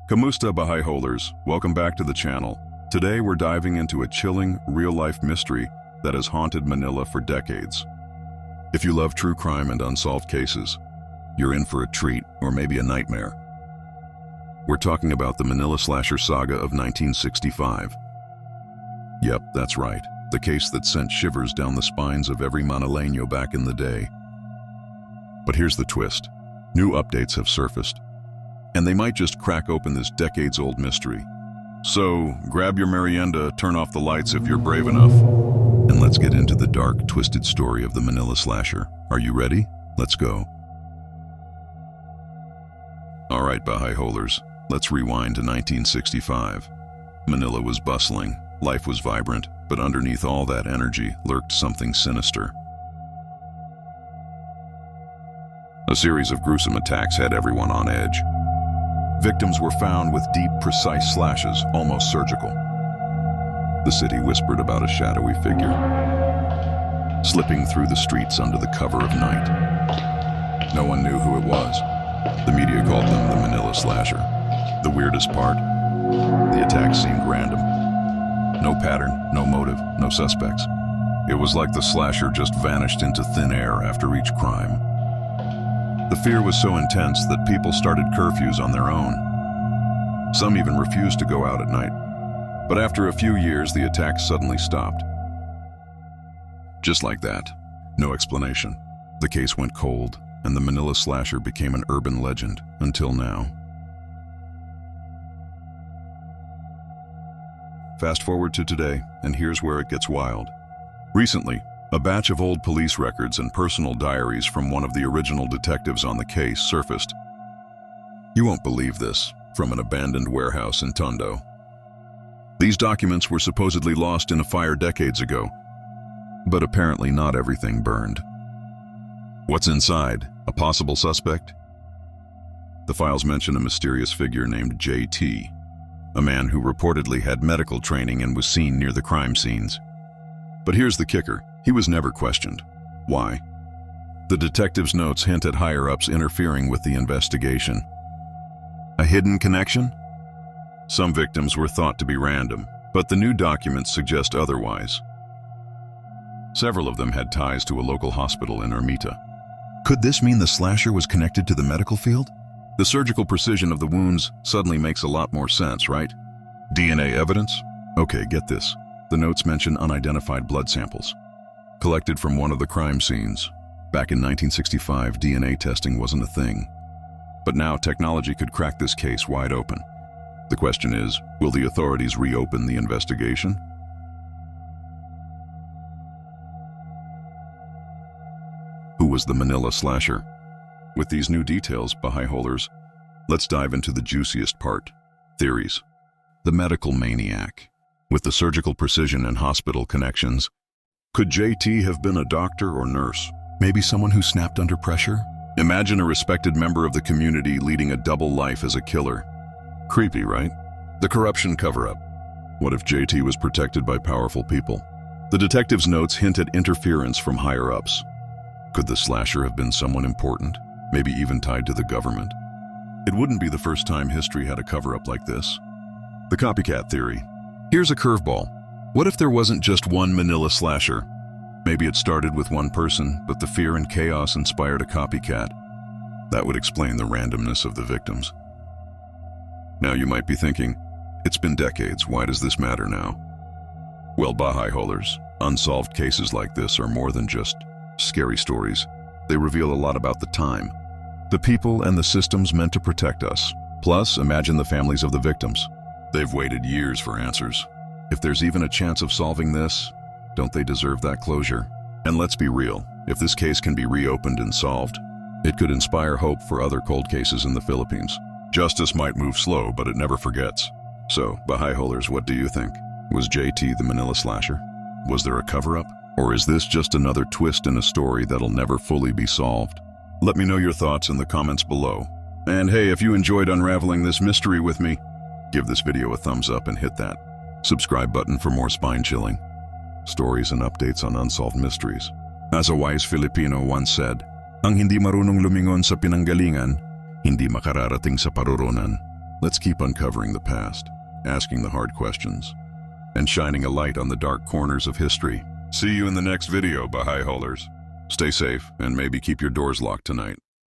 Kamusta, Bahayholers? Welcome back to the channel. Today we're diving into a chilling, real-life mystery that has haunted Manila for decades. If you love true crime and unsolved cases, you're in for a treat or maybe a nightmare. We're talking about the Manila Slasher Saga of 1965. Yep, that's right. The case that sent shivers down the spines of every Manileño back in the day. But here's the twist. New updates have surfaced, and they might just crack open this decades-old mystery. So, grab your merienda, turn off the lights if you're brave enough, and let's get into the dark, twisted story of the Manila Slasher. Are you ready? Let's go. Alright, Bahayholers, let's rewind to 1965. Manila was bustling, life was vibrant, but underneath all that energy lurked something sinister. A series of gruesome attacks had everyone on edge. Victims were found with deep, precise slashes, almost surgical. The city whispered about a shadowy figure, slipping through the streets under the cover of night. No one knew who it was. The media called them the Manila Slasher. The weirdest part? The attacks seemed random. No pattern, no motive, no suspects. It was like the slasher just vanished into thin air after each crime. The fear was so intense that people started curfews on their own. Some even refused to go out at night. But after a few years, the attacks suddenly stopped. Just like that. No explanation. The case went cold, and the Manila Slasher became an urban legend until now. Fast forward to today, and here's where it gets wild. Recently, a batch of old police records and personal diaries from one of the original detectives on the case surfaced. You won't believe this, from an abandoned warehouse in Tondo. These documents were supposedly lost in a fire decades ago, but apparently not everything burned. What's inside? A possible suspect? The files mention a mysterious figure named JT, a man who reportedly had medical training and was seen near the crime scenes. But here's the kicker. He was never questioned. Why? The detective's notes hint at higher-ups interfering with the investigation. A hidden connection? Some victims were thought to be random, but the new documents suggest otherwise. Several of them had ties to a local hospital in Ermita. Could this mean the slasher was connected to the medical field? The surgical precision of the wounds suddenly makes a lot more sense, right? DNA evidence? Okay, get this. The notes mention unidentified blood samples, collected from one of the crime scenes. Back in 1965, DNA testing wasn't a thing. But now technology could crack this case wide open. The question is, will the authorities reopen the investigation? Who was the Manila Slasher? With these new details, Bahayholers, let's dive into the juiciest part. Theories. The medical maniac. With the surgical precision and hospital connections, could JT have been a doctor or nurse? Maybe someone who snapped under pressure? Imagine a respected member of the community leading a double life as a killer. Creepy, right? The corruption cover-up. What if JT was protected by powerful people? The detective's notes hint at interference from higher-ups. Could the slasher have been someone important, maybe even tied to the government? It wouldn't be the first time history had a cover-up like this. The copycat theory. Here's a curveball. What if there wasn't just one Manila Slasher? Maybe it started with one person, but the fear and chaos inspired a copycat. That would explain the randomness of the victims. Now you might be thinking, it's been decades, why does this matter now? Well, Bahayholers, unsolved cases like this are more than just scary stories. They reveal a lot about the time, the people and the systems meant to protect us. Plus, imagine the families of the victims. They've waited years for answers. If there's even a chance of solving this, don't they deserve that closure? And let's be real, if this case can be reopened and solved, it could inspire hope for other cold cases in the Philippines. Justice might move slow, but it never forgets. So, Bahayholers, what do you think? Was JT the Manila Slasher? Was there a cover-up? Or is this just another twist in a story that'll never fully be solved? Let me know your thoughts in the comments below. And hey, if you enjoyed unraveling this mystery with me, give this video a thumbs up and hit that subscribe button for more spine-chilling stories and updates on unsolved mysteries. As a wise Filipino once said, "Ang hindi marunong lumingon sa pinanggalingan, hindi makararating sa paruroonan." Let's keep uncovering the past, asking the hard questions, and shining a light on the dark corners of history. See you in the next video, Bahayholers. Stay safe and maybe keep your doors locked tonight.